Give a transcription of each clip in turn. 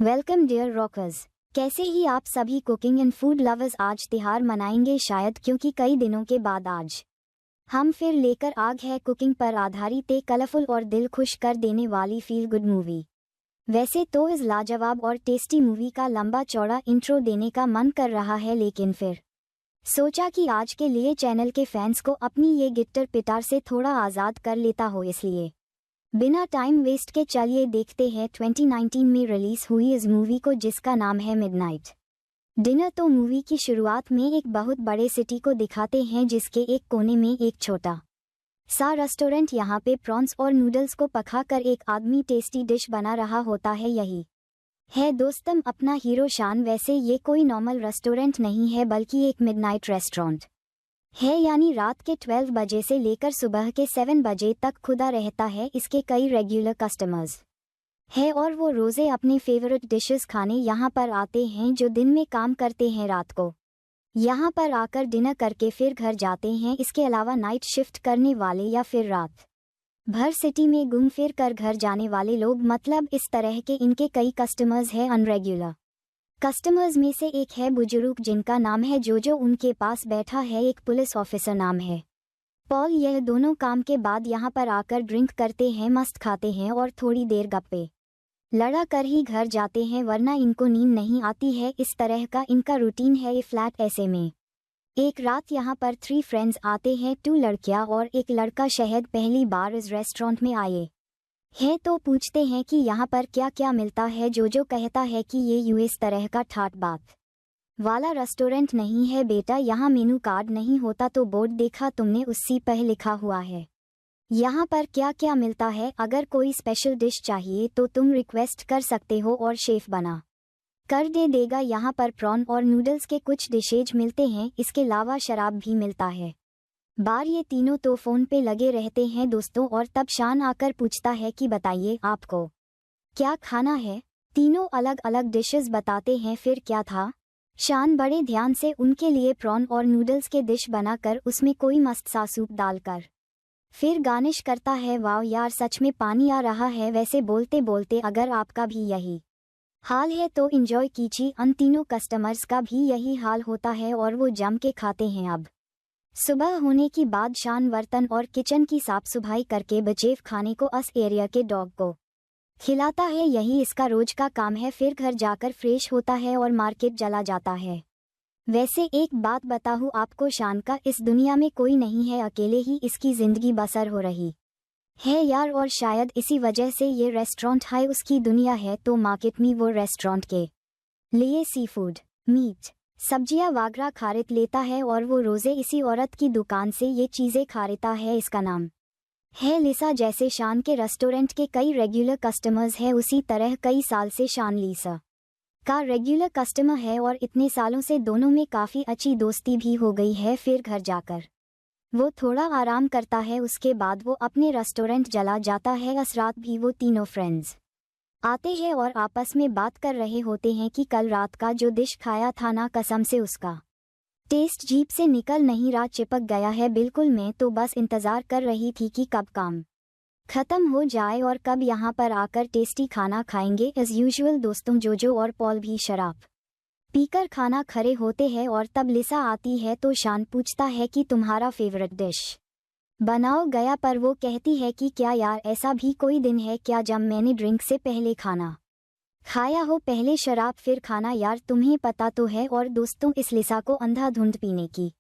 Welcome dear rockers. कैसे ही आप सभी कुकिंग एंड फूड लवर्स आज त्योहार मनाएंगे शायद, क्योंकि कई दिनों के बाद आज हम फिर लेकर आ गए कुकिंग पर आधारित एक कलरफुल और दिल खुश कर देने वाली फील गुड मूवी। वैसे तो इस लाजवाब और टेस्टी मूवी का लंबा चौड़ा इंट्रो देने का मन कर रहा है, लेकिन फिर सोचा कि आज के लिए चैनल के फैंस को अपनी ये गिट्टर पिटार से थोड़ा आज़ाद कर लेता हो, इसलिए बिना टाइम वेस्ट के चलिए देखते हैं 2019 में रिलीज हुई इस मूवी को, जिसका नाम है मिडनाइट डिनर। तो मूवी की शुरुआत में एक बहुत बड़े सिटी को दिखाते हैं, जिसके एक कोने में एक छोटा सा रेस्टोरेंट। यहाँ पे प्रॉन्स और नूडल्स को पकाकर एक आदमी टेस्टी डिश बना रहा होता है। यही है दोस्तम अपना हीरो शान। वैसे ये कोई नॉर्मल रेस्टोरेंट नहीं है, बल्कि एक मिडनाइट रेस्टोरेंट है, यानी रात के 12 बजे से लेकर सुबह के 7 बजे तक खुदा रहता है। इसके कई रेगुलर कस्टमर्स है और वो रोज़े अपने फेवरेट डिशेस खाने यहाँ पर आते हैं। जो दिन में काम करते हैं, रात को यहाँ पर आकर डिनर करके फिर घर जाते हैं। इसके अलावा नाइट शिफ्ट करने वाले या फिर रात भर सिटी में घूम फिर कर घर जाने वाले लोग, मतलब इस तरह के इनके कई कस्टमर्स हैं। अनरेगुलर कस्टमर्स में से एक है बुजुर्ग, जिनका नाम है जो उनके पास बैठा है एक पुलिस ऑफिसर नाम है पॉल। यह दोनों काम के बाद यहाँ पर आकर ड्रिंक करते हैं, मस्त खाते हैं और थोड़ी देर गप्पे लड़ा कर ही घर जाते हैं, वरना इनको नींद नहीं आती है। इस तरह का इनका रूटीन है ये फ्लैट। ऐसे में एक रात यहाँ पर 3 फ्रेंड्स आते हैं, 2 लड़कियाँ और एक लड़का। शहद पहली बार इस रेस्टोरेंट में आए है तो पूछते हैं कि यहाँ पर क्या क्या मिलता है। जो कहता है कि ये यूएस तरह का ठाट बात वाला रेस्टोरेंट नहीं है बेटा, यहाँ मेनू कार्ड नहीं होता। तो बोर्ड देखा तुमने, उसी पर लिखा हुआ है यहाँ पर क्या क्या मिलता है। अगर कोई स्पेशल डिश चाहिए तो तुम रिक्वेस्ट कर सकते हो और शेफ बना कर दे देगा। यहाँ पर प्रॉन और नूडल्स के कुछ डिशेज मिलते हैं, इसके अलावा शराब भी मिलता है बार। ये तीनों तो फोन पे लगे रहते हैं दोस्तों, और तब शान आकर पूछता है कि बताइए आपको क्या खाना है। तीनों अलग अलग डिशेस बताते हैं। फिर क्या था, शान बड़े ध्यान से उनके लिए प्रॉन और नूडल्स के डिश बनाकर उसमें कोई मस्त सा सूप डालकर फिर गार्निश करता है। वाह यार, सच में पानी आ रहा है। वैसे बोलते बोलते अगर आपका भी यही हाल है तो एंजॉय कीजिए। उन तीनों कस्टमर्स का भी यही हाल होता है और वो जम के खाते हैं। अब सुबह होने की बाद शान बर्तन और किचन की साफ सफाई करके बचे खाने को उस एरिया के डॉग को खिलाता है। यही इसका रोज का काम है। फिर घर जाकर फ्रेश होता है और मार्केट चला जाता है। वैसे एक बात बताऊं आपको, शान का इस दुनिया में कोई नहीं है, अकेले ही इसकी जिंदगी बसर हो रही है यार। और शायद इसी वजह से ये रेस्टोरेंट है उसकी दुनिया है। तो मार्केट में वो रेस्टोरेंट के लिए सी फूड, मीट, सब्जियां वगैरह खरीद लेता है और वो रोजे इसी औरत की दुकान से ये चीजें खरीदता है। इसका नाम है लिसा। जैसे शान के रेस्टोरेंट के कई रेगुलर कस्टमर्स हैं, उसी तरह कई साल से शान लिसा का रेगुलर कस्टमर है और इतने सालों से दोनों में काफ़ी अच्छी दोस्ती भी हो गई है। फिर घर जाकर वो थोड़ा आराम करता है, उसके बाद वो अपने रेस्टोरेंट चला जाता है। उस रात भी वो तीनों फ्रेंड्स आते हैं और आपस में बात कर रहे होते हैं कि कल रात का जो डिश खाया था ना, कसम से उसका टेस्ट जीभ से निकल नहीं रहा, चिपक गया है बिल्कुल। मैं तो बस इंतज़ार कर रही थी कि कब काम खत्म हो जाए और कब यहाँ पर आकर टेस्टी खाना खाएंगे। एज यूजुअल दोस्तों, जो और पॉल भी शराब पीकर खाना खड़े होते हैं और तब लिसा आती है तो शान पूछता है कि तुम्हारा फेवरेट डिश बनाओ गया, पर वो कहती है कि क्या यार, ऐसा भी कोई दिन है क्या जब मैंने ड्रिंक से पहले खाना खाया हो, पहले शराब फिर खाना। यार तुम्हें पता तो है। और दोस्तों, इस लिसा को अंधाधुंध पीने की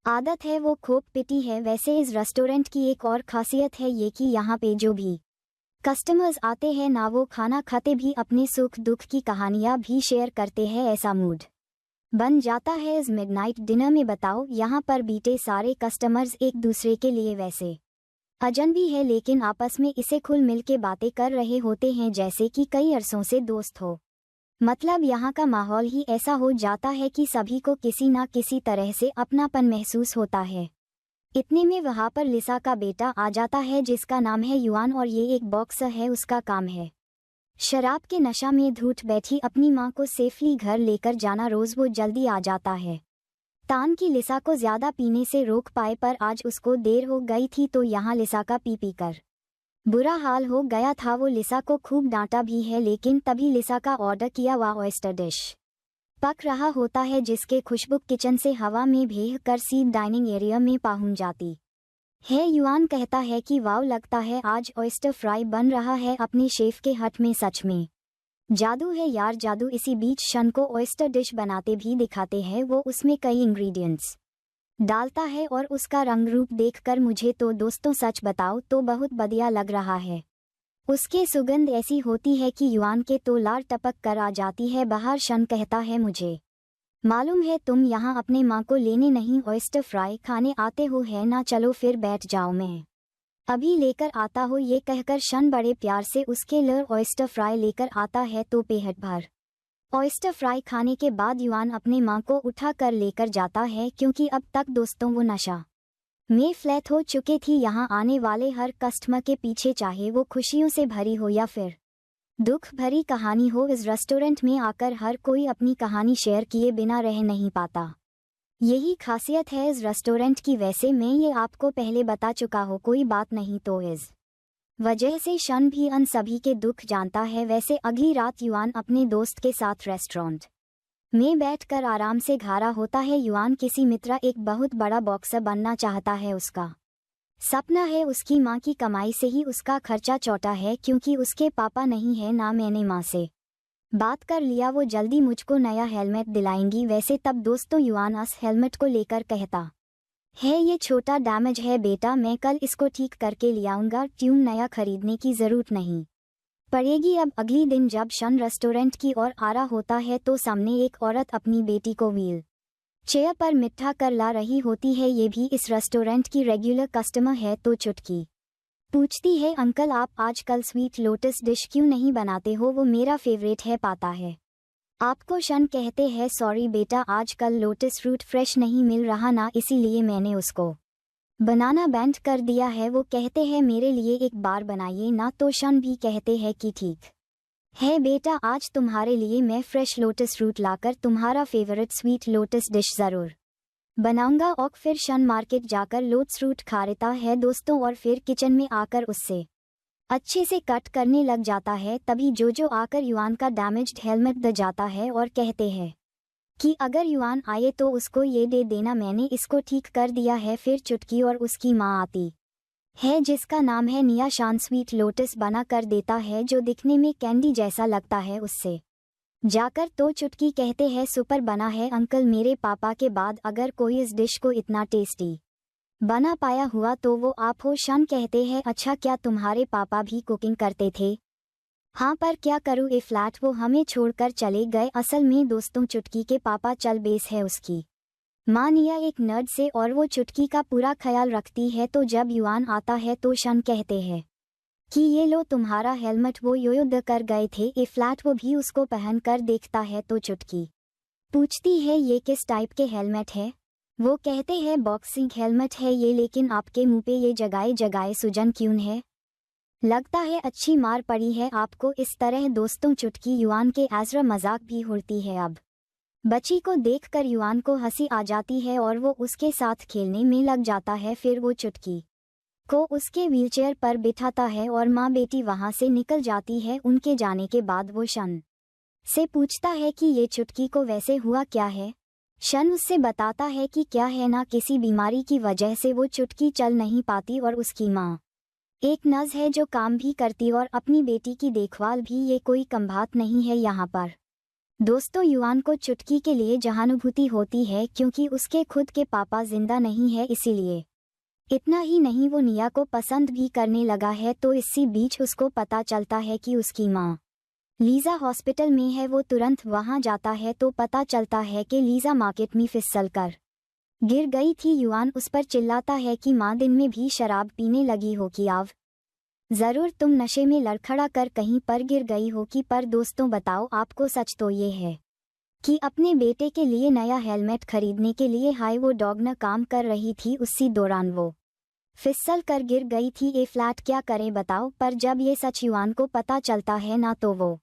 आदत है, वो खूब पीती है। वैसे इस रेस्टोरेंट की एक और खासियत है ये कि यहाँ पे जो भी कस्टमर्स आते हैं ना, वो खाना खाते भी अपने सुख दुख की कहानियाँ भी शेयर करते हैं। ऐसा मूड बन जाता है इस मिडनाइट डिनर में। बताओ, यहाँ पर बीते सारे कस्टमर्स एक दूसरे के लिए वैसे अजनबी है, लेकिन आपस में इसे खुल मिल के बातें कर रहे होते हैं जैसे कि कई अरसों से दोस्त हो। मतलब यहाँ का माहौल ही ऐसा हो जाता है कि सभी को किसी ना किसी तरह से अपनापन महसूस होता है। इतने में वहाँ पर लिसा का बेटा आ जाता है, जिसका नाम है युआन, और ये एक बॉक्सर है। उसका काम है शराब के नशा में धूत बैठी अपनी माँ को सेफली घर लेकर जाना। रोज वो जल्दी आ जाता है तान की लिसा को ज्यादा पीने से रोक पाए, पर आज उसको देर हो गई थी तो यहाँ लिसा का पी कर बुरा हाल हो गया था। वो लिसा को खूब डांटा भी है, लेकिन तभी लिसा का ऑर्डर किया हुआ ऑयस्टर डिश पक रहा होता है, जिसके खुशबू किचन से हवा में भेह कर सीट डाइनिंग एरिया में पहुंच जाती है। युआन कहता है कि वाव, लगता है आज ऑयस्टर फ्राई बन रहा है अपने शेफ के हट में। सच में जादू है यार, जादू। इसी बीच शन को ऑयस्टर डिश बनाते भी दिखाते हैं। वो उसमें कई इंग्रेडिएंट्स डालता है और उसका रंग रूप देखकर मुझे तो दोस्तों सच बताओ तो बहुत बढ़िया लग रहा है। उसके सुगंध ऐसी होती है कि युआन के तो लार टपक कर आ जाती है बाहर। शन कहता है, मुझे मालूम है तुम यहाँ अपने माँ को लेने नहीं ऑयस्टर फ्राई खाने आते हो है ना, चलो फिर बैठ जाओ, मैं अभी लेकर आता हो। ये कहकर शन बड़े प्यार से उसके लिए ऑयस्टर फ्राई लेकर आता है तो पेट भर ऑयस्टर फ्राई खाने के बाद युआन अपने माँ को उठा कर लेकर जाता है, क्योंकि अब तक दोस्तों वो नशा में फ्लैट हो चुके थी। यहाँ आने वाले हर कस्टमर के पीछे, चाहे वो खुशियों से भरी हो या फिर दुख भरी कहानी हो, इस रेस्टोरेंट में आकर हर कोई अपनी कहानी शेयर किए बिना रह नहीं पाता। यही खासियत है इस रेस्टोरेंट की। वैसे मैं ये आपको पहले बता चुका हो, कोई बात नहीं। तो इस वजह से शन भी अन सभी के दुख जानता है। वैसे अगली रात युआन अपने दोस्त के साथ रेस्टोरेंट में बैठकर आराम से घारा होता है। युआन किसी मित्र एक बहुत बड़ा बॉक्सर बनना चाहता है। उसका सपना है। उसकी माँ की कमाई से ही उसका खर्चा चौटा है, क्योंकि उसके पापा नहीं है ना। मैंने माँ से बात कर लिया, वो जल्दी मुझको नया हेलमेट दिलाएंगी। वैसे तब दोस्तों युआन उस हेलमेट को लेकर कहता है, ये छोटा डैमेज है बेटा, मैं कल इसको ठीक करके ले आऊंगा। ट्यून नया खरीदने की जरूरत नहीं पड़ेगी। अब अगली दिन जब शन रेस्टोरेंट की ओर आ रहा होता है तो सामने एक औरत अपनी बेटी को व्हील चेयर पर मिठा कर ला रही होती है। ये भी इस रेस्टोरेंट की रेगुलर कस्टमर है तो चुटकी पूछती है, अंकल आप आजकल स्वीट लोटस डिश क्यों नहीं बनाते हो, वो मेरा फेवरेट है पाता है आपको। शन कहते हैं, सॉरी बेटा, आजकल लोटस फ्रूट फ्रेश नहीं मिल रहा ना, इसीलिए मैंने उसको बनाना बैंड कर दिया है। वो कहते हैं, मेरे लिए एक बार बनाइए ना। तो शन भी कहते हैं कि ठीक है बेटा, आज तुम्हारे लिए मैं फ्रेश लोटस फ्रूट लाकर तुम्हारा फेवरेट स्वीट लोटस डिश जरूर बनाऊंगा। और फिर शन मार्केट जाकर लोटस फ्रूट खरीदता है दोस्तों, और फिर किचन में आकर उससे अच्छे से कट करने लग जाता है। तभी जोजो आकर युआन का डैमेज्ड हेलमेट दे जाता है और कहते हैं कि अगर युआन आए तो उसको ये दे देना, मैंने इसको ठीक कर दिया है। फिर चुटकी और उसकी माँ आती है, जिसका नाम है निया। शान स्वीट लोटस बना कर देता है, जो दिखने में कैंडी जैसा लगता है। उससे जाकर तो चुटकी कहते हैं, सुपर बना है अंकल, मेरे पापा के बाद अगर कोई इस डिश को इतना टेस्टी बना पाया हुआ तो वो आप हो। शन कहते हैं, अच्छा क्या तुम्हारे पापा भी कुकिंग करते थे? हाँ, पर क्या करूँ, ए फ्लैट वो हमें छोड़कर चले गए। असल में दोस्तों चुटकी के पापा चल बेस है उसकी माँ निया एक नर्ड से, और वो चुटकी का पूरा ख्याल रखती है। तो जब युआन आता है तो शन कहते हैं कि ये लो तुम्हारा हेलमेट, वो योद्ध कर गए थे। ए फ्लैट वो भी उसको पहन कर देखता है तो चुटकी पूछती है, ये किस टाइप के हेलमेट है? वो कहते हैं, बॉक्सिंग हेलमेट है ये, लेकिन आपके मुंह पे ये जगाए जगाए सूजन क्यों है? लगता है अच्छी मार पड़ी है आपको। इस तरह दोस्तों चुटकी युआन के आजरा मजाक भी उड़ती है। अब बच्ची को देखकर युआन को हंसी आ जाती है और वो उसके साथ खेलने में लग जाता है। फिर वो चुटकी को उसके व्हीलचेयर पर बिठाता है और माँ बेटी वहां से निकल जाती है। उनके जाने के बाद वो शन से पूछता है कि ये चुटकी को वैसे हुआ क्या है? शन उससे बताता है कि क्या है ना, किसी बीमारी की वजह से वो चुटकी चल नहीं पाती, और उसकी माँ एक नर्स है जो काम भी करती और अपनी बेटी की देखभाल भी। ये कोई कम बात नहीं है यहाँ पर। दोस्तों युआन को चुटकी के लिए जहानुभूति होती है, क्योंकि उसके खुद के पापा जिंदा नहीं है, इसीलिए। इतना ही नहीं, वो निया को पसंद भी करने लगा है। तो इसी बीच उसको पता चलता है कि उसकी माँ लीजा हॉस्पिटल में है। वो तुरंत वहां जाता है तो पता चलता है कि लीजा मार्केट में फिसल कर गिर गई थी। युआन उस पर चिल्लाता है कि माँ दिन में भी शराब पीने लगी हो कि आव जरूर तुम नशे में लड़खड़ा कर कहीं पर गिर गई हो कि। पर दोस्तों बताओ, आपको सच तो ये है कि अपने बेटे के लिए नया हेलमेट खरीदने के लिए हाई वो डॉग न काम कर रही थी। उसी दौरान वो फिसल कर गिर गई थी। ए फ्लैट क्या करें बताओ? पर जब ये सच युआन को पता चलता है ना, तो वो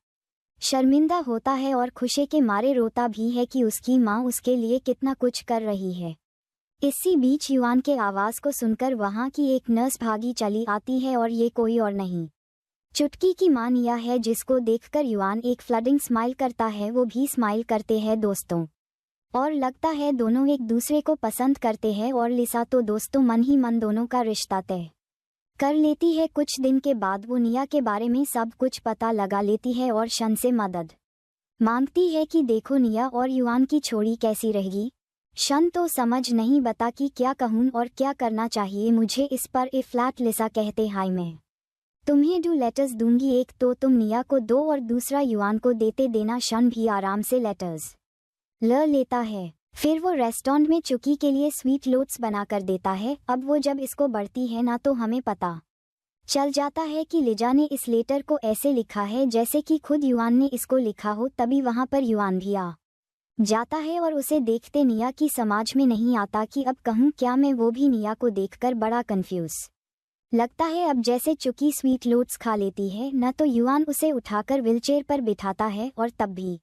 शर्मिंदा होता है और खुशी के मारे रोता भी है कि उसकी माँ उसके लिए कितना कुछ कर रही है। इसी बीच युआन के आवाज़ को सुनकर वहां की एक नर्स भागी चली आती है और ये कोई और नहीं, चुटकी की मां निया है, जिसको देखकर युआन एक फ्लडिंग स्माइल करता है। वो भी स्माइल करते हैं दोस्तों, और लगता है दोनों एक दूसरे को पसंद करते हैं। और लिसा तो दोस्तों मन ही मन दोनों का रिश्ता तय कर लेती है। कुछ दिन के बाद वो निया के बारे में सब कुछ पता लगा लेती है और शन से मदद मांगती है कि देखो निया और युआन की छोड़ी कैसी रहेगी। शन तो समझ नहीं बता कि क्या कहूँ और क्या करना चाहिए मुझे इस पर। ए फ्लैट लिसा कहते हाय मैं तुम्हें 2 लेटर्स दूंगी, एक तो तुम निया को दो और दूसरा युआन को देते देना। शन भी आराम से लेटर्स ल लेता है। फिर वो रेस्टोरेंट में चुकी के लिए स्वीट लोट्स बना कर देता है। अब वो जब इसको बढ़ती है ना तो हमें पता चल जाता है कि लिजा ने इस लेटर को ऐसे लिखा है जैसे कि खुद युआन ने इसको लिखा हो। तभी वहां पर युआन भी आ जाता है और उसे देखते निया की समझ में नहीं आता कि अब कहूँ क्या मैं। वो भी निया को देखकर बड़ा कंफ्यूज लगता है। अब जैसे चुकी स्वीट लोट्स खा लेती है न तो युआन उसे उठाकर व्हीलचेयर पर बिठाता है। और तब भी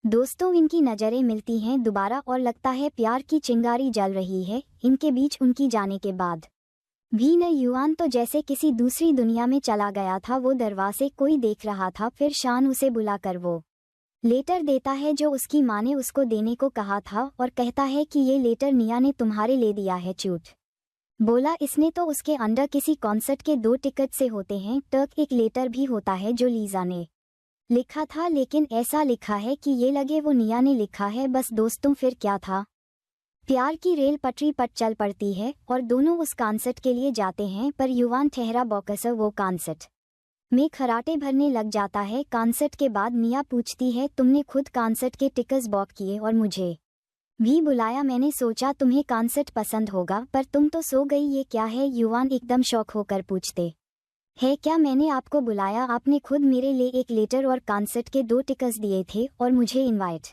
दोस्तों इनकी नज़रें मिलती हैं दोबारा और लगता है प्यार की चिंगारी जल रही है इनके बीच। उनकी जाने के बाद भी न युआन तो जैसे किसी दूसरी दुनिया में चला गया था। वो दरवाजे कोई देख रहा था। फिर शान उसे बुलाकर वो लेटर देता है जो उसकी माँ ने उसको देने को कहा था और कहता है कि ये लेटर निया ने तुम्हारे ले दिया है। झूठ बोला इसने तो उसके अंडर किसी कॉन्सर्ट के 2 टिकट से होते हैं। टर्क एक लेटर भी होता है जो लीजा ने लिखा था, लेकिन ऐसा लिखा है कि ये लगे वो निया ने लिखा है। बस दोस्तों फिर क्या था, प्यार की रेल पटरी पर चल पड़ती है और दोनों उस कॉन्सर्ट के लिए जाते हैं। पर युआन ठहरा बौकसर वो कॉन्सर्ट में खराटे भरने लग जाता है। कॉन्सर्ट के बाद निया पूछती है तुमने खुद कॉन्सर्ट के टिकट्स बुक किए और मुझे भी बुलाया। मैंने सोचा तुम्हें कॉन्सर्ट पसंद होगा पर तुम तो सो गई। ये क्या है? युआन एकदम शौक होकर पूछते है क्या मैंने आपको बुलाया? आपने खुद मेरे लिए एक लेटर और कॉन्सर्ट के 2 टिकट्स दिए थे और मुझे इनवाइट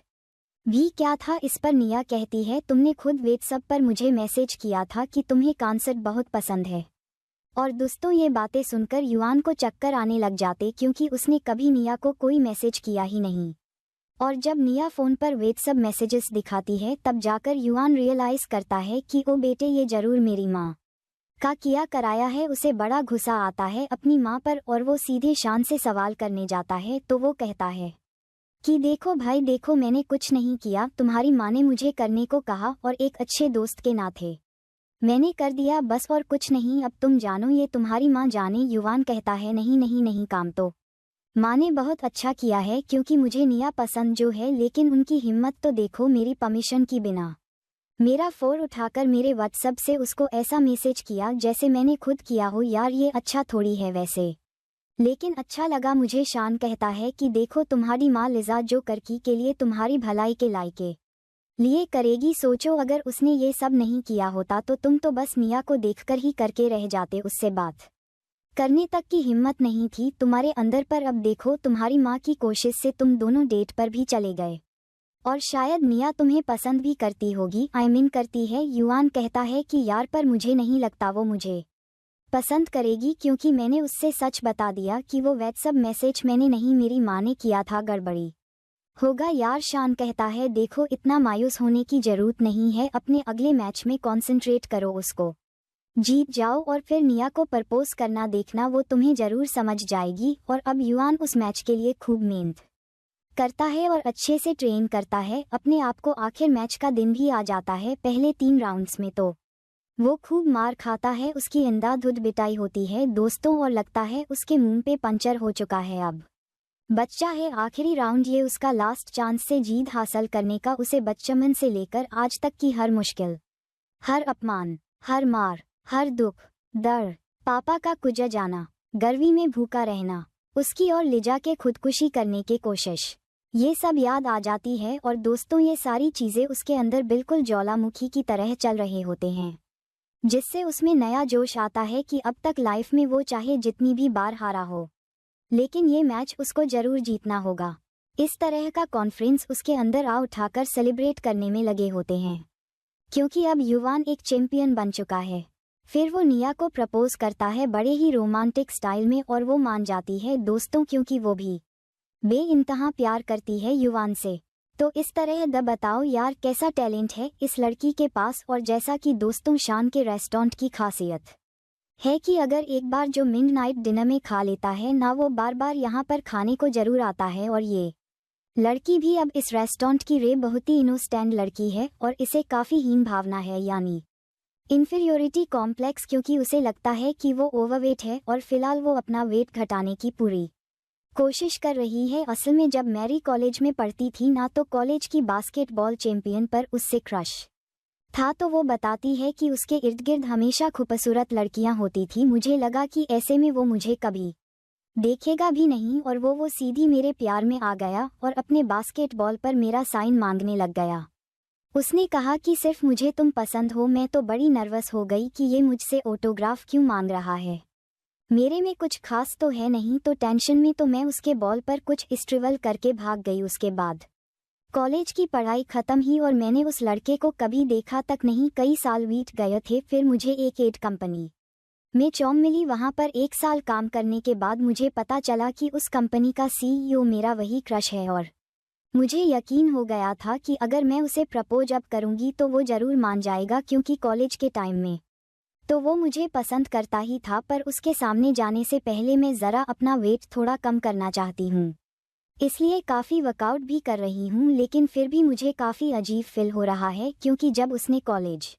भी क्या था। इस पर निया कहती है तुमने खुद व्हाट्सएप पर मुझे मैसेज किया था कि तुम्हें कॉन्सर्ट बहुत पसंद है। और दोस्तों ये बातें सुनकर युआन को चक्कर आने लग जाते क्योंकि उसने कभी निया को कोई मैसेज किया ही नहीं। और जब निया फ़ोन पर व्हाट्सएप मैसेजेस दिखाती है तब जाकर युआन रियलाइज़ करता है कि ओ बेटे ये जरूर मेरी माँ का किया कराया है। उसे बड़ा गुस्सा आता है अपनी माँ पर और वो सीधे शान से सवाल करने जाता है तो वो कहता है कि देखो भाई देखो मैंने कुछ नहीं किया, तुम्हारी माँ ने मुझे करने को कहा और एक अच्छे दोस्त के नाते मैंने कर दिया बस और कुछ नहीं। अब तुम जानो ये तुम्हारी माँ जाने। युआन कहता है नहीं नहीं नहीं, काम तो माँ ने बहुत अच्छा किया है क्योंकि मुझे निया पसंद जो है, लेकिन उनकी हिम्मत तो देखो, मेरी परमिशन की बिना मेरा फ़ोन उठाकर मेरे व्हाट्सएप से उसको ऐसा मैसेज किया जैसे मैंने खुद किया हो। यार ये अच्छा थोड़ी है वैसे, लेकिन अच्छा लगा मुझे। शान कहता है कि देखो तुम्हारी माँ लिजा जो करकी के लिए तुम्हारी भलाई के लायके लिए करेगी। सोचो अगर उसने ये सब नहीं किया होता तो तुम तो बस निया को देखकर ही करके रह जाते, उससे बात करने तक की हिम्मत नहीं थी तुम्हारे अंदर। पर अब देखो तुम्हारी माँ की कोशिश से तुम दोनों डेट पर भी चले गए और शायद निया तुम्हें पसंद भी करती होगी। आई मीन करती है। युआन कहता है कि यार पर मुझे नहीं लगता वो मुझे पसंद करेगी क्योंकि मैंने उससे सच बता दिया कि वो व्हाट्सएप मैसेज मैंने नहीं मेरी माँ ने किया था, गड़बड़ी होगा यार। शान कहता है देखो इतना मायूस होने की जरूरत नहीं है, अपने अगले मैच में कॉन्सेंट्रेट करो, उसको जीत जाओ और फिर निया को प्रपोज करना देखना, वो तुम्हें जरूर समझ जाएगी। और अब युआन उस मैच के लिए खूब मेहनत करता है और अच्छे से ट्रेन करता है अपने आप को। आखिर मैच का दिन भी आ जाता है। पहले 3 राउंड्स में तो वो खूब मार खाता है, उसकी अंधाधुंध पिटाई होती है दोस्तों और लगता है उसके मुंह पे पंचर हो चुका है। अब बच्चा है आखिरी राउंड, ये उसका लास्ट चांस से जीत हासिल करने का। उसे बचपन से लेकर आज तक की हर मुश्किल, हर अपमान, हर मार, हर दुख दर्द, पापा का कुजा जाना, गर्मी में भूखा रहना, उसकी और लिजा के खुदकुशी करने की कोशिश, ये सब याद आ जाती है। और दोस्तों ये सारी चीज़ें उसके अंदर बिल्कुल ज्वालामुखी की तरह चल रहे होते हैं, जिससे उसमें नया जोश आता है कि अब तक लाइफ में वो चाहे जितनी भी बार हारा हो, लेकिन ये मैच उसको जरूर जीतना होगा। इस तरह का कॉन्फ्रेंस उसके अंदर आ उठाकर सेलिब्रेट करने में लगे होते हैं क्योंकि अब युआन एक चैंपियन बन चुका है। फिर वो निया को प्रपोज करता है बड़े ही रोमांटिक स्टाइल में और वो मान जाती है दोस्तों, क्योंकि वो भी बेइंतहा प्यार करती है युआन से। तो इस तरह द बताओ यार कैसा टैलेंट है इस लड़की के पास। और जैसा कि दोस्तों शान के रेस्टोरेंट की खासियत है कि अगर एक बार जो मिडनाइट डिनर में खा लेता है ना, वो बार बार यहाँ पर खाने को जरूर आता है। और ये लड़की भी अब इस रेस्टोरेंट की बहुत ही इनोसेंट लड़की है और इसे काफ़ी हीन भावना है, यानी इन्फीरियोरिटी कॉम्प्लेक्स, क्योंकि उसे लगता है कि वो ओवरवेट है और फिलहाल वो अपना वेट घटाने की पूरी कोशिश कर रही है। असल में जब मैरी कॉलेज में पढ़ती थी ना, तो कॉलेज की बास्केटबॉल चैंपियन पर उससे क्रश था। तो वो बताती है कि उसके इर्द गिर्द हमेशा खूबसूरत लड़कियां होती थी। मुझे लगा कि ऐसे में वो मुझे कभी देखेगा भी नहीं और वो सीधी मेरे प्यार में आ गया और अपने बास्केटबॉल पर मेरा साइन मांगने लग गया। उसने कहा कि सिर्फ मुझे तुम पसंद हो। मैं तो बड़ी नर्वस हो गई कि ये मुझसे ऑटोग्राफ क्यों मांग रहा है, मेरे में कुछ खास तो है नहीं। तो टेंशन में तो मैं उसके बॉल पर कुछ स्ट्रिबल करके भाग गई। उसके बाद कॉलेज की पढ़ाई खत्म ही और मैंने उस लड़के को कभी देखा तक नहीं। कई साल बीत गए थे, फिर मुझे एक एड कंपनी में जॉब मिली। वहाँ पर 1 साल काम करने के बाद मुझे पता चला कि उस कंपनी का CEO मेरा वही क्रश है। और मुझे यकीन हो गया था कि अगर मैं उसे प्रपोज अब करूँगी तो वो ज़रूर मान जाएगा, क्योंकि कॉलेज के टाइम में तो वो मुझे पसंद करता ही था। पर उसके सामने जाने से पहले मैं ज़रा अपना वेट थोड़ा कम करना चाहती हूँ, इसलिए काफ़ी वर्कआउट भी कर रही हूँ। लेकिन फिर भी मुझे काफ़ी अजीब फील हो रहा है, क्योंकि जब उसने कॉलेज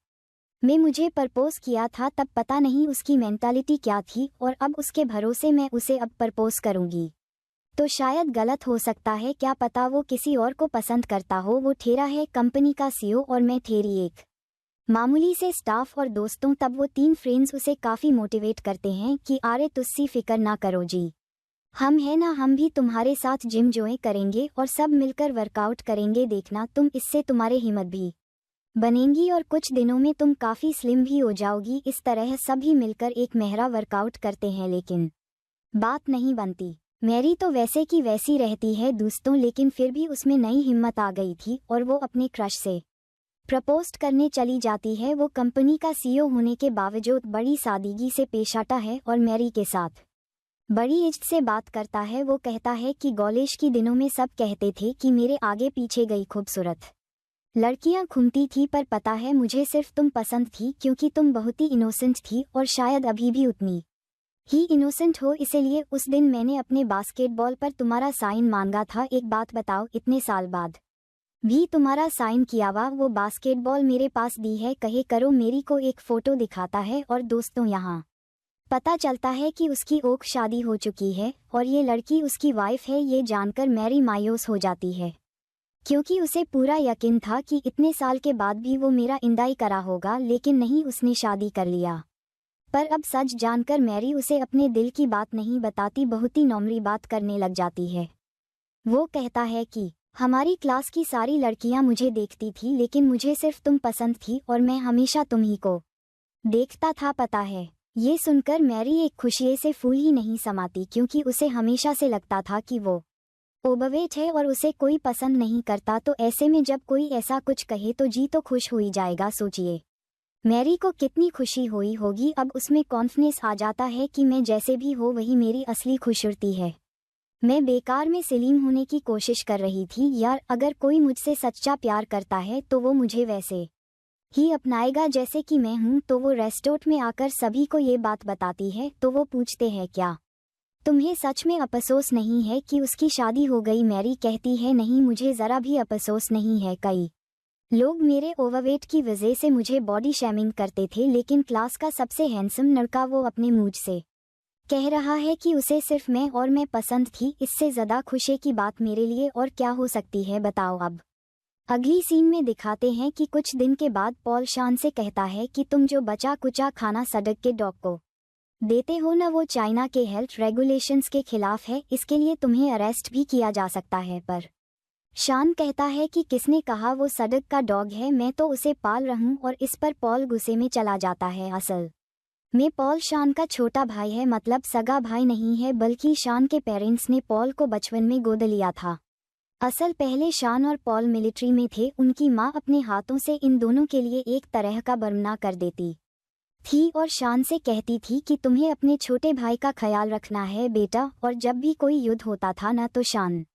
में मुझे प्रपोज किया था तब पता नहीं उसकी मेंटालिटी क्या थी, और अब उसके भरोसे मैं उसे अब प्रपोज करूँगी तो शायद गलत हो सकता है। क्या पता वो किसी और को पसंद करता हो। वो ठेरा है कंपनी का CEO और मैं ठेरी एक मामूली से स्टाफ और दोस्तों। तब वो 3 फ्रेंड्स उसे काफ़ी मोटिवेट करते हैं कि अरे तुस्सी फिक्र ना करो जी, हम है ना, हम भी तुम्हारे साथ जिम ज्वाइन करेंगे और सब मिलकर वर्कआउट करेंगे, देखना तुम, इससे तुम्हारे हिम्मत भी बनेंगी और कुछ दिनों में तुम काफ़ी स्लिम भी हो जाओगी। इस तरह सभी मिलकर एक महंगा वर्कआउट करते हैं, लेकिन बात नहीं बनती। मैरी तो वैसे की वैसी रहती है दोस्तों, लेकिन फिर भी उसमें नई हिम्मत आ गई थी और वो अपने क्रश से प्रपोज करने चली जाती है। वो कंपनी का CEO होने के बावजूद बड़ी सादगी से पेश आता है और मैरी के साथ बड़ी इज्जत से बात करता है। वो कहता है कि कॉलेज के दिनों में सब कहते थे कि मेरे आगे पीछे गई खूबसूरत लड़कियां घूमती थी, पर पता है मुझे सिर्फ तुम पसंद थी, क्योंकि तुम बहुत ही इनोसेंट थी और शायद अभी भी उतनी ही इनोसेंट हो। इसलिए उस दिन मैंने अपने बास्केटबॉल पर तुम्हारा साइन मांगा था। एक बात बताओ, इतने साल बाद भी तुम्हारा साइन किया हुआ वो बास्केटबॉल मेरे पास दी है, कहे करो। मेरी को एक फ़ोटो दिखाता है और दोस्तों यहाँ पता चलता है कि उसकी ओक शादी हो चुकी है और ये लड़की उसकी वाइफ है। ये जानकर मैरी मायूस हो जाती है, क्योंकि उसे पूरा यकीन था कि इतने साल के बाद भी वो मेरा इंदाई करा होगा, लेकिन नहीं, उसने शादी कर लिया। पर अब सच जानकर मैरी उसे अपने दिल की बात नहीं बताती, बहुत ही नॉर्मली बात करने लग जाती है। वो कहता है कि हमारी क्लास की सारी लड़कियां मुझे देखती थी, लेकिन मुझे सिर्फ तुम पसंद थी और मैं हमेशा तुम ही को देखता था, पता है। ये सुनकर मैरी एक खुशी से फूल ही नहीं समाती, क्योंकि उसे हमेशा से लगता था कि वो ओवरवेट है और उसे कोई पसंद नहीं करता। तो ऐसे में जब कोई ऐसा कुछ कहे तो जी तो खुश हो ही जाएगा। सोचिए मैरी को कितनी खुशी हुई होगी। अब उसमें कॉन्फिडेंस आ जाता है कि मैं जैसे भी हो वही मेरी असली खूबसूरती है। मैं बेकार में स्लिम होने की कोशिश कर रही थी यार। अगर कोई मुझसे सच्चा प्यार करता है तो वो मुझे वैसे ही अपनाएगा जैसे कि मैं हूँ। तो वो रेस्टोरेंट में आकर सभी को ये बात बताती है। तो वो पूछते हैं क्या तुम्हें सच में अफसोस नहीं है कि उसकी शादी हो गई? मैरी कहती है नहीं, मुझे ज़रा भी अफसोस नहीं है। कई लोग मेरे ओवरवेट की वजह से मुझे बॉडी शेमिंग करते थे, लेकिन क्लास का सबसे हैंडसम लड़का वो अपने मुझ से कह रहा है कि उसे सिर्फ मैं और मैं पसंद थी। इससे ज़्यादा खुशी की बात मेरे लिए और क्या हो सकती है, बताओ। अब अगली सीन में दिखाते हैं कि कुछ दिन के बाद पॉल शान से कहता है कि तुम जो बचा कुचा खाना सड़क के डॉग को देते हो ना, वो चाइना के हेल्थ रेगुलेशंस के खिलाफ है। इसके लिए तुम्हें अरेस्ट भी किया जा सकता है। पर शान कहता है कि किसने कहा वो सड़क का डॉग है, मैं तो उसे पाल रहा हूँ। और इस पर पॉल गुस्से में चला जाता है। असल में पॉल शान का छोटा भाई है, मतलब सगा भाई नहीं है, बल्कि शान के पेरेंट्स ने पॉल को बचपन में गोद लिया था। असल पहले शान और पॉल मिलिट्री में थे। उनकी माँ अपने हाथों से इन दोनों के लिए एक तरह का बरमना कर देती थी और शान से कहती थी कि तुम्हें अपने छोटे भाई का ख्याल रखना है बेटा। और जब भी कोई युद्ध होता था ना, तो शान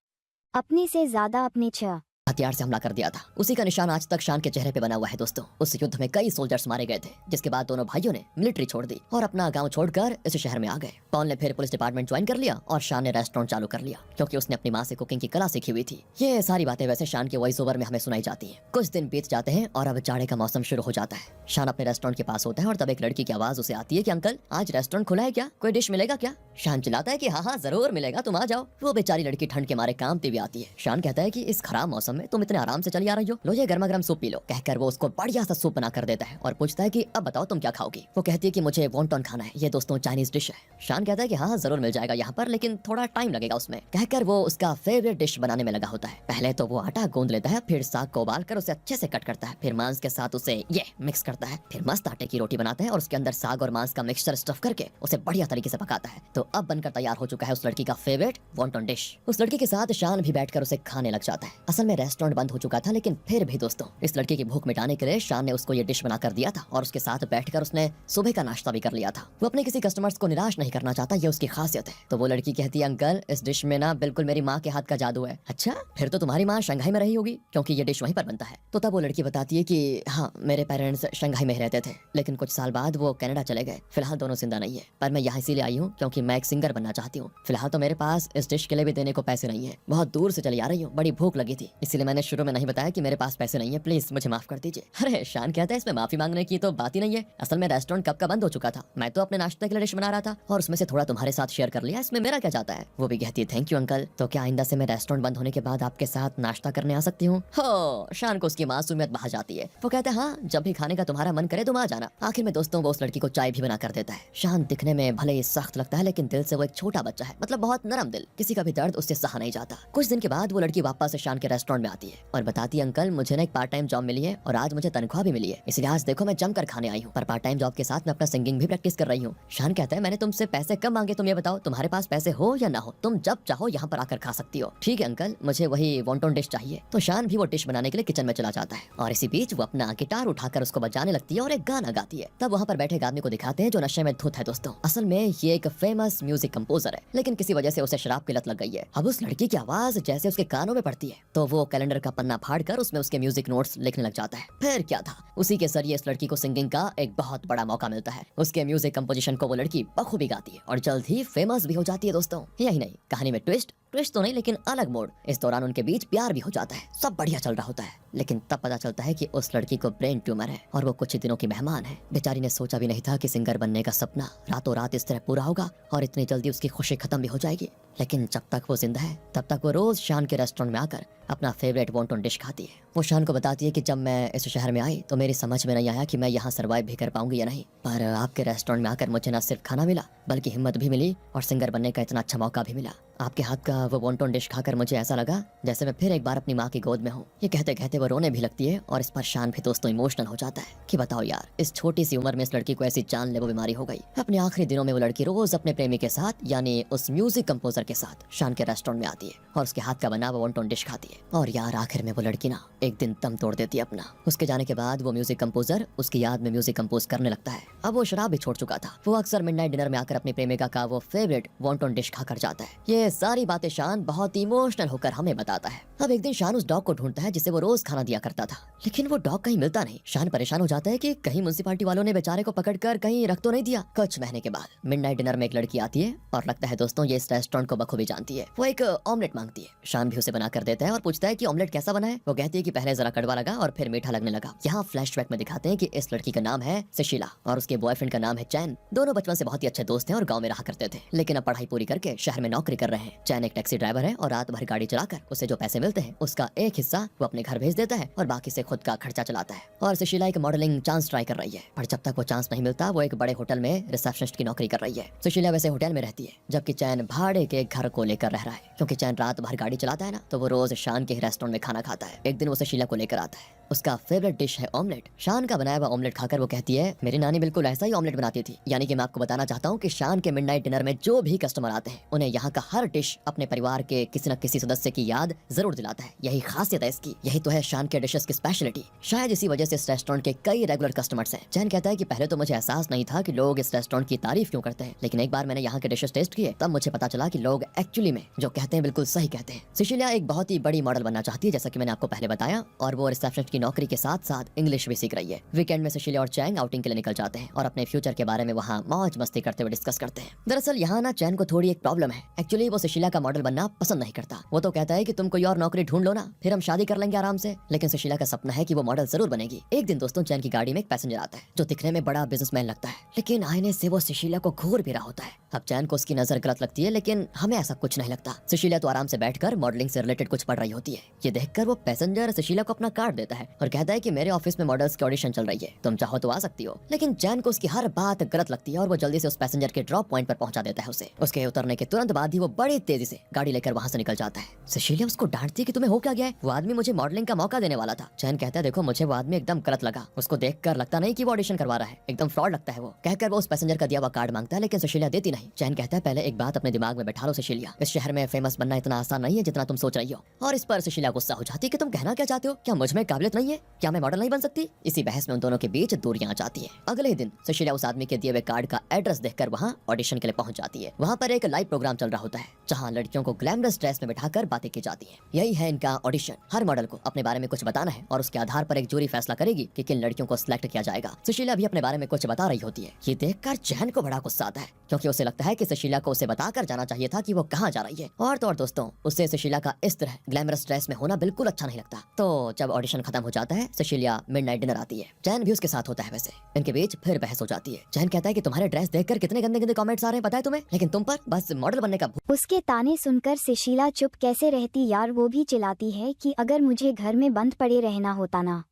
अपने से ज़्यादा अपने 6 हथियार से हमला कर दिया था। उसी का निशान आज तक शान के चेहरे पे बना हुआ है दोस्तों। उस युद्ध में कई सोल्जर्स मारे गए थे, जिसके बाद दोनों भाइयों ने मिलिट्री छोड़ दी और अपना गांव छोड़कर इस शहर में आ गए। पॉल ने फिर पुलिस डिपार्टमेंट ज्वाइन कर लिया और शान ने रेस्टोरेंट चालू कर लिया, क्योंकि उसने अपनी माँ से कुकिंग की कला सीखी हुई थी। ये सारी बातें वैसे शान के वॉइस ओवर में हमें सुनाई जाती है। कुछ दिन बीत जाते हैं और अब जाड़े का मौसम शुरू हो जाता है। शान अपने रेस्टोरेंट के पास होता है और तब एक लड़की की आवाज उसे आती है कि अंकल, आज रेस्टोरेंट खुला है क्या? कोई डिश मिलेगा क्या? शान चिल्लाता है कि हाँ हाँ जरूर मिलेगा, तुम आ जाओ। वो बेचारी लड़की ठंड के मारे कांपती हुई आती है। शान कहता है कि इस खराब मौसम में तुम इतने आराम से चली आ रही हो, लो ये गर्मा गर्म सूप पी लो। कहकर वो उसको बढ़िया सा सूप बना कर देता है और पूछता है कि अब बताओ तुम क्या खाओगी। वो कहती है कि मुझे वॉन्टन खाना है, ये दोस्तों चाइनीज डिश है। शान कहता है कि हाँ जरूर मिल जाएगा यहाँ पर, लेकिन थोड़ा टाइम लगेगा उसमें। कहकर वो उसका फेवरेट डिश बनाने में लगा होता है। पहले तो वो आटा गूंद लेता है, फिर साग को उबाल कर उसे अच्छे से कट करता है, फिर मांस के साथ उसे ये मिक्स करता है, फिर मस्त आटे की रोटी बनाता है और उसके अंदर साग और मांस का मिक्सचर स्टफ करके उसे बढ़िया तरीके से पकाता है। तो अब बनकर तैयार हो चुका है उस लड़की का फेवरेट वॉन्टन डिश। उस लड़की के साथ शान भी बैठकर उसे खाने लग जाता है। असल में रेस्टोरेंट बंद हो चुका था, लेकिन फिर भी दोस्तों इस लड़की की भूख मिटाने के लिए शान ने उसको ये डिश बना कर दिया था और उसके साथ बैठकर उसने सुबह का नाश्ता भी कर लिया था। वो अपने किसी कस्टमर्स को निराश नहीं करना चाहता, ये उसकी खासियत है। तो वो लड़की कहती है, अंकल इस डिश में ना बिल्कुल मेरी माँ के हाथ का जादू है। अच्छा, फिर तो तुम्हारी माँ शंघाई में रही होगी, क्योंकि ये डिश वहीं पर बनता है। तो तब वो लड़की बताती है कि हाँ, मेरे पेरेंट्स शंघाई में रहते थे, लेकिन कुछ साल बाद वो कनाडा चले गए। फिलहाल दोनों जिंदा नहीं है, पर मैं यहाँ इसीलिए आई हूँ क्योंकि मैं एक सिंगर बनना चाहती हूँ। फिलहाल तो मेरे पास इस डिश के लिए भी देने को पैसे नहीं है, बहुत दूर से चली आ रही हूँ, बड़ी भूख लगी थी, इसीलिए मैंने शुरू में नहीं बताया कि मेरे पास पैसे नहीं है, प्लीज मुझे माफ कर दीजिए। अरे शान कहता है, इसमें माफी मांगने की तो बात ही नहीं है, असल में रेस्टोरेंट कब का बंद हो चुका था, मैं तो अपने नाश्ते के लिए डिश बना रहा था और उसमें से थोड़ा तुम्हारे साथ शेयर कर लिया, इसमें मेरा क्या जाता है। वो भी कहती है, थैंक यू अंकल, तो क्या आइंदा से मैं रेस्टोरेंट बंद होने के बाद आपके साथ नाश्ता करने आ सकती हूँ? हो, शान को उसकी मासूमियत बहा जाती है। वो कहता है, हाँ जब भी खाने का तुम्हारा मन करे तुम आ जाना। आखिर में दोस्तों वो उस लड़की को चाय भी बना कर देता है। शान दिखने में भले ही सख्त लगता है, लेकिन दिल से वो एक छोटा बच्चा है, मतलब बहुत नरम दिल, किसी का भी दर्द उससे सहा नहीं जाता। कुछ दिन के बाद वो लड़की वापस से शान के रेस्टोरेंट में आती है और बताती है, अंकल मुझे ना एक पार्ट टाइम जॉब मिली है और आज मुझे तनख्वाह भी मिली है, इसलिए आज देखो मैं जमकर खाने आई हूँ, पर पार्ट टाइम जॉब के साथ मैं अपना सिंगिंग भी प्रैक्टिस कर रही हूँ। शान कहता है, मैंने तुमसे पैसे कब मांगे, तुम ये बताओ, तुम्हारे पास पैसे हो या ना हो, तुम जब चाहो यहाँ पर आकर खा सकती हो। ठीक है अंकल, मुझे वही वॉन्टन डिश चाहिए। तो शान भी वो डिश बनाने के लिए किचन में चला जाता है और इसी बीच वो अपना गिटार उठाकर उसको बजाने लगती है और एक गाना गाती है। तब वहाँ पर बैठे एक आदमी को दिखाते हैं जो नशे में धुत है दोस्तों। असल में ये एक फेमस म्यूजिक कंपोजर है, लेकिन किसी वजह से उसे शराब की लत लग गई है। अब उस लड़की की आवाज जैसे उसके कानों में पड़ती है तो वो कैलेंडर का पन्ना फाड़कर उसमें उसके म्यूजिक नोट्स लिखने लग जाता है। फिर क्या था, उसी के जरिए इस लड़की को सिंगिंग का एक बहुत बड़ा मौका मिलता है। उसके म्यूजिक कंपोजिशन को वो लड़की बखूबी गाती है और जल्द ही फेमस भी हो जाती है दोस्तों। यही नहीं, कहानी में ट्विस्ट तो नहीं, लेकिन अलग मोड़। इस दौरान उनके बीच प्यार भी हो जाता है, सब बढ़िया चल रहा होता है, लेकिन तब पता चलता है कि उस लड़की को ब्रेन ट्यूमर है और वो कुछ ही दिनों की मेहमान है। बेचारी ने सोचा भी नहीं था कि सिंगर बनने का सपना रातों रात इस तरह पूरा होगा और इतनी जल्दी उसकी खुशी खत्म भी हो जाएगी। लेकिन जब तक वो जिंदा है तब तक वो रोज शान के रेस्टोरेंट में आकर अपना फेवरेट वॉन्टन डिश खाती है। वो शान को बताती है कि जब मैं इस शहर में आई तो मेरी समझ में नहीं आया कि मैं यहाँ सर्वाइव भी कर पाऊंगी या नहीं, पर आपके रेस्टोरेंट में आकर मुझे न सिर्फ खाना मिला बल्कि हिम्मत भी मिली और सिंगर बनने का इतना अच्छा मौका भी मिला। आपके हाथ का वो वॉन्टन डिश खाकर मुझे ऐसा लगा जैसे मैं फिर एक बार अपनी माँ की गोद में हूँ। ये कहते कहते वो रोने भी लगती है और इस पर शान भी दोस्तों इमोशनल हो जाता है कि बताओ यार, इस छोटी सी उम्र में इस लड़की को ऐसी जानलेवा बीमारी हो गई। अपने आखिरी दिनों में वो लड़की रोज अपने प्रेमी के साथ यानी उस म्यूजिक कंपोजर के साथ शान के रेस्टोरेंट में आती है और उसके हाथ का बना वो वॉन्टन डिश खाती है। और यार आखिर में वो लड़की ना एक दिन दम तोड़ देती है अपना। उसके जाने के बाद वो म्यूजिक कंपोजर उसकी याद में म्यूजिक कंपोज करने लगता है। अब वो शराब भी छोड़ चुका था। वो अक्सर मिडनाइट डिनर में आकर अपनी प्रेमिका का वो फेवरेट वॉन्टन डिश खाकर जाता है। ये सारी बातें शान बहुत इमोशनल होकर हमें बताता है। अब एक दिन शान उस डॉग को ढूंढता है जिसे वो रोज खाना दिया करता था, लेकिन वो डॉग कहीं मिलता नहीं। शान परेशान हो जाता है कि कहीं म्युनिसिपैलिटी वालों ने बेचारे को पकड़कर कहीं रख तो नहीं दिया। कुछ महीने के बाद मिडनाइट डिनर में एक लड़की आती है और लगता है दोस्तों ये इस रेस्टोरेंट को बखूबी जानती है। वो एक ऑमलेट मांगती है। शान भी उसे बना कर देता है और पूछता है कि ऑमलेट कैसा बना है। वो कहती है कि पहले जरा कड़वा लगा और फिर मीठा लगने लगा। यहाँ फ्लैशबैक में दिखाते हैं कि इस लड़की का नाम है सुशीला और उसके बॉयफ्रेंड का नाम है चैन। दोनों बचपन से बहुत ही अच्छे दोस्त हैं और गाँव में रहा करते थे, लेकिन अब पढ़ाई पूरी करके शहर में नौकरी कर रहे हैं। चैन एक टैक्सी ड्राइवर है और रात भर गाड़ी चलाकर उसे जो पैसे मिलते हैं उसका एक हिस्सा वो अपने घर भेज देता है और बाकी से खुद का खर्चा चलाता है। और सुशीला एक मॉडलिंग चांस ट्राई कर रही है, पर जब तक वो चांस नहीं मिलता वो एक बड़े होटल में रिसेप्शनिस्ट की नौकरी कर रही है। सुशीला वैसे होटल में रहती है, जबकि चैन भाड़े के घर को लेकर रह रहा है। क्योंकि चैन रात भर गाड़ी चलाता है ना, तो वो रोज शान के रेस्टोरेंट में खाना खाता है। एक दिन वो सुशीला को लेकर आता है। उसका फेवरेट डिश है ऑमलेट। शान का बनाया हुआ ऑमलेट खाकर वो कहती है, मेरी नानी बिल्कुल ऐसा ही ऑमलेट बनाती थी। यानी कि मैं आपको बताना चाहता हूँ कि शान के मिडनाइट डिनर में जो भी कस्टमर आते हैं उन्हें यहाँ का हर हर डिश अपने परिवार के किसी न किसी सदस्य की याद जरूर दिलाता है। यही खासियत है इसकी, यही तो है शान के डिशेस की स्पेशलिटी। शायद इसी वजह से इस रेस्टोरेंट के कई रेगुलर कस्टमर्स हैं। चैन कहता है कि पहले तो मुझे एहसास नहीं था कि लोग इस रेस्टोरेंट की तारीफ क्यों करते हैं, लेकिन एक बार मैंने यहाँ के डिशेस टेस्ट किए तब मुझे पता चला कि लोग एक्चुअली में जो कहते हैं बिल्कुल सही कहते हैं। सिसिलिया एक बहुत ही बड़ी मॉडल बनना चाहती है, जैसा कि मैंने आपको पहले बताया, और वो रिसेप्शनिस्ट की नौकरी के साथ साथ इंग्लिश भी सीख रही है। वीकेंड में सिसिलिया और चैंग आउटिंग के लिए निकल जाते हैं और अपने फ्यूचर के बारे में वहाँ मौज मस्ती करते हुए डिस्कस करते हैं। दरअसल यहाँ ना चैन को थोड़ी एक प्रॉब्लम है। एक्चुअली वो सिसिलिया का मॉडल बनना पसंद नहीं करता। वो तो कहता है कि तुम कोई और नौकरी ढूंढ लो ना, फिर हम शादी कर लेंगे आराम से। लेकिन सिसिलिया का सपना है कि वो मॉडल जरूर बनेगी। एक दिन दोस्तों चैन की गाड़ी में एक पैसेंजर आता है जो दिखने में बड़ा बिजनेसमैन लगता है, लेकिन आईने से वो सिसिलिया को घूर भी रहा होता है। अब चैन को उसकी नजर गलत लगती है, लेकिन हमें ऐसा कुछ नहीं लगता। सिसिलिया तो आराम से बैठकर मॉडलिंग से रिलेटेड कुछ पढ़ रही होती है। ये देखकर वो पैसेंजर सिसिलिया को अपना कार्ड देता है और कहता है कि मेरे ऑफिस में मॉडल्स की ऑडिशन चल रही है, तुम चाहो तो आ सकती हो। लेकिन चैन को उसकी हर बात गलत लगती है और वो जल्दी से उस पैसेंजर के ड्रॉप पॉइंट पर पहुंचा देता है उसे। उसके उतरने के तुरंत बाद ही वो बड़ी तेजी से गाड़ी लेकर वहां से निकल जाता है। सिसिलिया उसको डांटती है कि तुम्हें हो क्या गया है, वो आदमी मुझे मॉडलिंग का मौका देने वाला था। चैन कहता है देखो मुझे वो आदमी एकदम गलत लगा, उसको देखकर लगता नहीं कि वो ऑडिशन करवा रहा है, एकदम फ्रॉड लगता है वो। कहकर वो उस पैसेंजर का दिया हुआ कार्ड मांगता है, लेकिन सिसिलिया देती नहीं। चैन कहता है पहले एक बात अपने दिमाग में बैठा लो सिसिलिया, इस शहर में फेमस बनना इतना आसान नहीं है जितना तुम सोच रही हो। और इस पर सिसिलिया गुस्सा हो जाती है कि तुम कहना क्या चाहते हो, क्या मुझ में काबिलियत नहीं है, क्या मैं मॉडल नहीं बन सकती। इसी बहस में उन दोनों के बीच दूरियां आ जाती है। अगले ही दिन सिसिलिया उस आदमी के दिए हुए कार्ड का एड्रेस देखकर वहां ऑडिशन के लिए पहुंच जाती है। वहां पर एक लाइव प्रोग्राम चल रहा होता है जहां लड़कियों को ग्लैमरस ड्रेस में बिठाकर बातें की जाती है। यही है इनका ऑडिशन। हर मॉडल को अपने बारे में कुछ बताना है और उसके आधार पर एक जूरी फैसला करेगी कि किन लड़कियों को सिलेक्ट किया जाएगा। सुशीला भी अपने बारे में कुछ बता रही होती है। ये देखकर चैन को बड़ा गुस्सा आता है क्योंकि उसे लगता है कि सुशीला को उसे बताकर जाना चाहिए था कि वो कहाँ जा रही है। और तो और दोस्तों, उससे सुशीला का इस तरह ग्लैमरस ड्रेस में होना बिल्कुल अच्छा नहीं लगता। तो जब ऑडिशन खत्म हो जाता है, सुशीला मिडनाइट डिनर आती है। चैन भी उसके साथ होता है। वैसे इनके बीच फिर बहस हो जाती है। चैन कहता है कि तुम्हारे ड्रेस देखकर कितने गंदे गंदे कमेंट्स आ रहे हैं पता है तुम्हें, लेकिन तुम पर बस मॉडल बनने का। उसके ताने सुनकर सुशीला चुप कैसे रहती यार। वो भी चिल्लाती है कि अगर मुझे घर में बंद पड़े रहना होता ना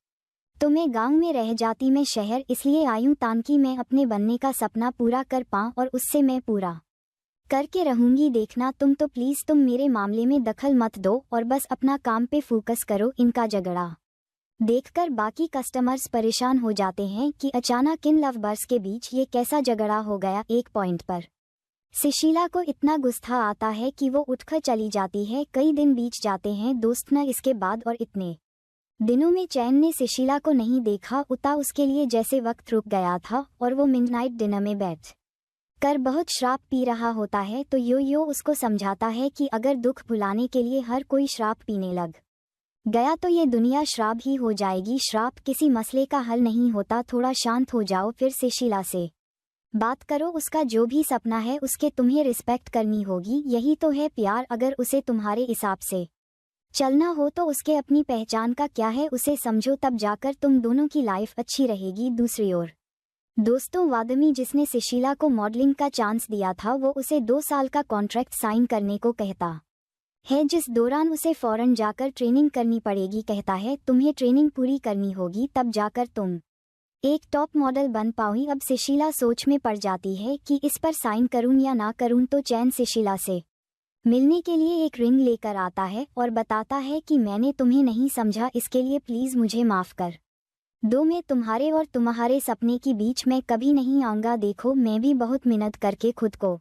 तो मैं गांव में रह जाती, मैं शहर इसलिए आई हूं ताकि मैं अपने बनने का सपना पूरा कर पाऊं और उससे मैं पूरा करके रहूंगी। देखना तुम तो प्लीज तुम मेरे मामले में दखल मत दो और बस अपना काम पे फोकस करो। इनका झगड़ा देखकर बाकी कस्टमर्स परेशान हो जाते हैं कि अचानक इन लवबर्स के बीच ये कैसा झगड़ा हो गया। एक पॉइंट पर सुशीला को इतना गुस्सा आता है कि वो उठकर चली जाती है। कई दिन बीत जाते हैं दोस्त न इसके बाद, और इतने दिनों में चैन ने सुशीला को नहीं देखा। उता उसके लिए जैसे वक्त रुक गया था और वो मिडनाइट डिनर में बैठ कर बहुत शराब पी रहा होता है। तो यो उसको समझाता है कि अगर दुख भुलाने के लिए हर कोई शराब पीने लग गया तो ये दुनिया शराब ही हो जाएगी। शराब किसी मसले का हल नहीं होता। थोड़ा शांत हो जाओ, फिर सुशीला से बात करो। उसका जो भी सपना है उसके तुम्हें रिस्पेक्ट करनी होगी। यही तो है प्यार। अगर उसे तुम्हारे हिसाब से चलना हो तो उसके अपनी पहचान का क्या है उसे समझो, तब जाकर तुम दोनों की लाइफ अच्छी रहेगी। दूसरी ओर दोस्तों, वादमी जिसने सुशीला को मॉडलिंग का चांस दिया था वो उसे 2 साल का कॉन्ट्रैक्ट साइन करने को कहता है, जिस दौरान उसे फौरन जाकर ट्रेनिंग करनी पड़ेगी। कहता है तुम्हें ट्रेनिंग पूरी करनी होगी तब जाकर तुम एक टॉप मॉडल बन पाओगी। अब सुशीला सोच में पड़ जाती है कि इस पर साइन करूं या ना करूं। तो चैन सुशीला से मिलने के लिए एक रिंग लेकर आता है और बताता है कि मैंने तुम्हें नहीं समझा, इसके लिए प्लीज मुझे माफ कर दो। मैं तुम्हारे और तुम्हारे सपने के बीच में कभी नहीं आऊंगा। देखो मैं भी बहुत मेहनत करके खुद को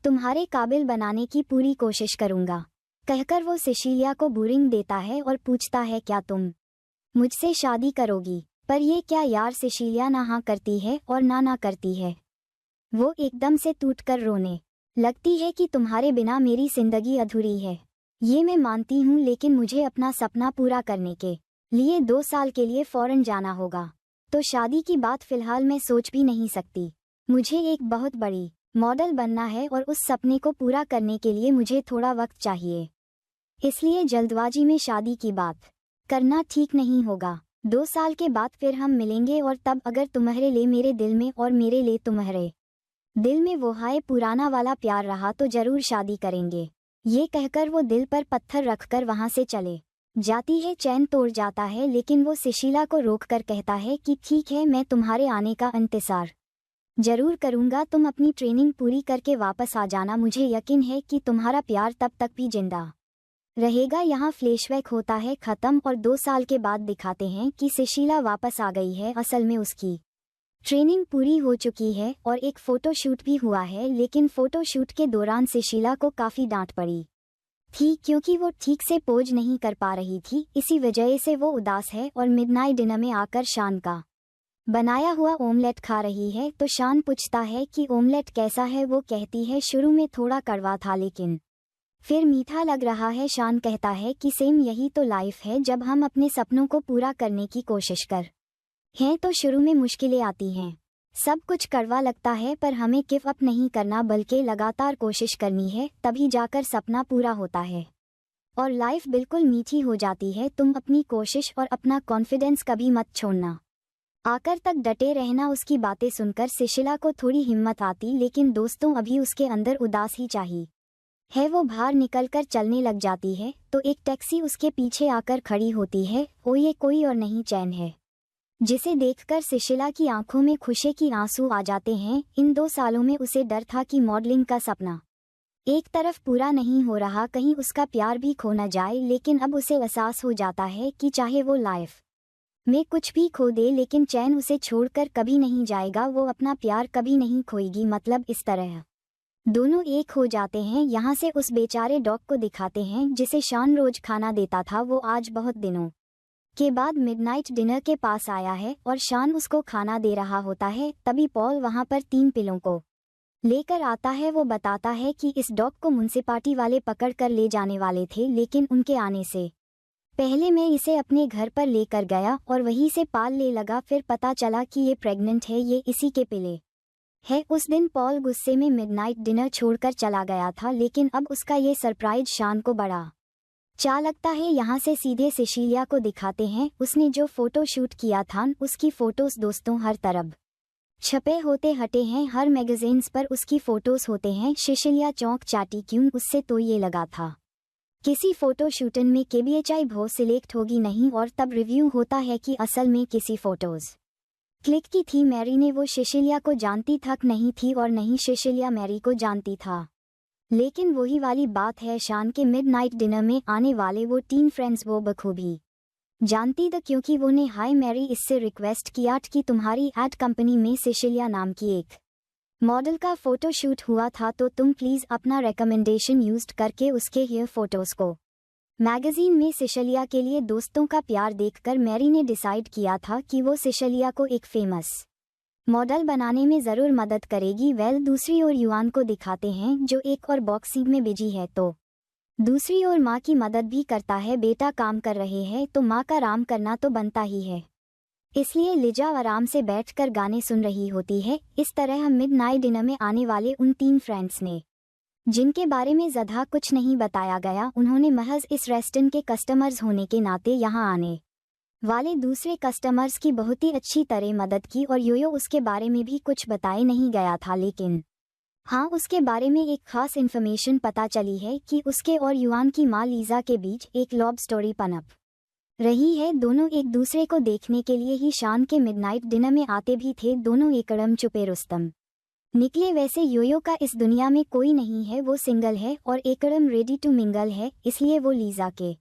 तुम्हारे काबिल बनाने की पूरी कोशिश करूंगा। कहकर वो सुशीला को रिंग देता है और पूछता है क्या तुम मुझसे शादी करोगी। पर ये क्या यार, सुशीला ना हाँ करती है और ना करती है। वो एकदम से टूटकर रोने लगती है कि तुम्हारे बिना मेरी जिंदगी अधूरी है। ये मैं मानती हूँ, लेकिन मुझे अपना सपना पूरा करने के लिए 2 साल के लिए फौरन जाना होगा। तो शादी की बात फिलहाल मैं सोच भी नहीं सकती। मुझे एक बहुत बड़ी मॉडल बनना है और उस सपने को पूरा करने के लिए मुझे थोड़ा वक्त चाहिए। इसलिए जल्दबाजी में शादी की बात करना ठीक नहीं होगा। 2 साल के बाद फिर हम मिलेंगे और तब अगर तुम्हारे लिए मेरे दिल में और मेरे लिए तुम्हारे दिल में वो हाय पुराना वाला प्यार रहा तो जरूर शादी करेंगे। ये कहकर वो दिल पर पत्थर रखकर वहां से चले जाती है। चैन तोड़ जाता है, लेकिन वो सुशीला को रोककर कहता है कि ठीक है, मैं तुम्हारे आने का इंतजार जरूर करूंगा। तुम अपनी ट्रेनिंग पूरी करके वापस आ जाना। मुझे यकीन है कि तुम्हारा प्यार तब तक भी जिंदा रहेगा। यहाँ फ्लैशबैक होता है खत्म और 2 साल के बाद दिखाते हैं कि सुशीला वापस आ गई है। असल में उसकी ट्रेनिंग पूरी हो चुकी है और एक फोटोशूट भी हुआ है, लेकिन फोटोशूट के दौरान सुशीला को काफ़ी डांट पड़ी थी क्योंकि वो ठीक से पोज नहीं कर पा रही थी। इसी वजह से वो उदास है और मिडनाइट डिनर में आकर शान का बनाया हुआ ओमलेट खा रही है। तो शान पूछता है कि ओमलेट कैसा है। वो कहती है शुरू में थोड़ा कड़वा था लेकिन फिर मीठा लग रहा है। शान कहता है कि सेम यही तो लाइफ है, जब हम अपने सपनों को पूरा करने की कोशिश कर हैं तो शुरू में मुश्किलें आती हैं। सब कुछ कड़वा लगता है पर हमें गिव अप नहीं करना बल्कि लगातार कोशिश करनी है, तभी जाकर सपना पूरा होता है और लाइफ बिल्कुल मीठी हो जाती है। तुम अपनी कोशिश और अपना कॉन्फिडेंस कभी मत छोड़ना। आकर तक डटे रहना। उसकी बातें सुनकर सुशीला को थोड़ी हिम्मत आती, लेकिन दोस्तों अभी उसके अंदर उदास ही चाहिए है। वो बाहर निकलकर चलने लग जाती है तो एक टैक्सी उसके पीछे आकर खड़ी होती है। वो ये कोई और नहीं चैन है, जिसे देखकर सुशीला की आंखों में खुशी के आंसू आ जाते हैं। इन 2 सालों में उसे डर था कि मॉडलिंग का सपना एक तरफ पूरा नहीं हो रहा, कहीं उसका प्यार भी खो न जाए, लेकिन अब उसे एहसास हो जाता है कि चाहे वो लाइफ में कुछ भी खो दे लेकिन चैन उसे छोड़कर कभी नहीं जाएगा। वो अपना प्यार कभी नहीं खोएगी। मतलब इस तरह दोनों एक हो जाते हैं। यहाँ से उस बेचारे डॉग को दिखाते हैं जिसे शान रोज खाना देता था। वो आज बहुत दिनों के बाद मिडनाइट डिनर के पास आया है और शान उसको खाना दे रहा होता है। तभी पॉल वहाँ पर 3 पिलों को लेकर आता है। वो बताता है कि इस डॉग को म्युनिसिपालिटी वाले पकड़ कर ले जाने वाले थे, लेकिन उनके आने से पहले मैं इसे अपने घर पर लेकर गया और वहीं से पाल ले लगा। फिर पता चला कि ये प्रेग्नेंट है, ये इसी के पिले है। उस दिन पॉल गुस्से में मिडनाइट डिनर छोड़कर चला गया था, लेकिन अब उसका ये सरप्राइज शान को बड़ा चा लगता है। यहाँ से सीधे सुशीला को दिखाते हैं। उसने जो फोटो शूट किया था उसकी फोटोज दोस्तों हर तरफ छपे होते हटे हैं। हर मैगजीन्स पर उसकी फोटोज होते हैं। सुशीला चौंक चाटी, क्यों? उससे तो ये लगा था किसी फोटो शूटन में KBHI भो सिलेक्ट होगी नहीं, और तब रिव्यू होता है कि असल में किसी फोटोज क्लिक की थी। मैरी ने वो सुशीला को जानती तक नहीं थी और नहीं सुशीला मैरी को जानती था। लेकिन वही वाली बात है, शान के मिडनाइट डिनर में आने वाले वो 3 फ्रेंड्स वो बखूबी जानती थी, क्योंकि वो ने हाय मैरी इससे रिक्वेस्ट किया कि तुम्हारी एड कंपनी में सुशीला नाम की एक मॉडल का फोटो शूट हुआ था, तो तुम प्लीज अपना रिकमेंडेशन यूज करके उसके हेयर फोटोज को मैगजीन में सुशीला के लिए। दोस्तों का प्यार देखकर मैरी ने डिसाइड किया था कि वो सुशीला को एक फेमस मॉडल बनाने में जरूर मदद करेगी। दूसरी ओर युआन को दिखाते हैं जो एक और बॉक्सिंग में बिजी है, तो दूसरी ओर माँ की मदद भी करता है। बेटा काम कर रहे हैं तो माँ का आराम करना तो बनता ही है, इसलिए लिजा आराम से बैठकर गाने सुन रही होती है। इस तरह मिडनाइट डिनर में आने वाले उन 3 फ्रेंड्स ने, जिनके बारे में ज़्यादा कुछ नहीं बताया गया, उन्होंने महज इस रेस्टोरेंट के कस्टमर्स होने के नाते यहाँ आने वाले दूसरे कस्टमर्स की बहुत ही अच्छी तरह मदद की। और योयो उसके बारे में भी कुछ बताए नहीं गया था, लेकिन हाँ उसके बारे में एक खास इन्फॉर्मेशन पता चली है कि उसके और युआन की माँ लीजा के बीच एक लव स्टोरी पनप रही है। दोनों एक दूसरे को देखने के लिए ही शान के मिडनाइट डिनर में आते भी थे। दोनों एकदम चुपे रुस्तम निकले। वैसे योयो का इस दुनिया में कोई नहीं है, वो सिंगल है और एकदम रेडी टू मिंगल है, इसलिए वो लीजा के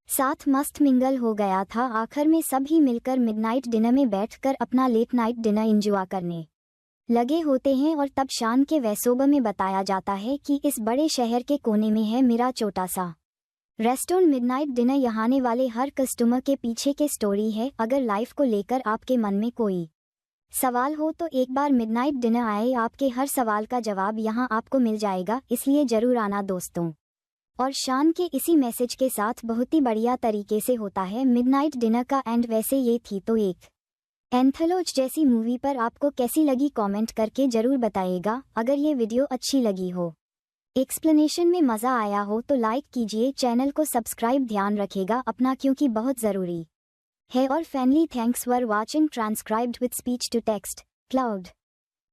साथ मस्त मिंगल हो गया था। आखिर में सभी मिलकर मिडनाइट डिनर में बैठकर अपना लेट नाइट डिनर एंजॉय करने लगे होते हैं। और तब शान के वैसोबा में बताया जाता है कि इस बड़े शहर के कोने में है मेरा छोटा सा रेस्टोरेंट मिडनाइट डिनर। यहाँ आने वाले हर कस्टमर के पीछे के स्टोरी है। अगर लाइफ को लेकर आपके मन में कोई सवाल हो तो एक बार मिडनाइट डिनर आए, आपके हर सवाल का जवाब यहाँ आपको मिल जाएगा, इसलिए जरूर आना दोस्तों। और शान के इसी मैसेज के साथ बहुत ही बढ़िया तरीके से होता है मिडनाइट डिनर का एंड। वैसे ये थी तो एक एंथोलॉजी जैसी मूवी, पर आपको कैसी लगी कमेंट करके जरूर बताइएगा। अगर ये वीडियो अच्छी लगी हो, एक्सप्लेनेशन में मज़ा आया हो तो लाइक कीजिए, चैनल को सब्सक्राइब ध्यान रखेगा अपना क्योंकि बहुत ज़रूरी है। और family thanks for watching transcribed with speech to text cloud.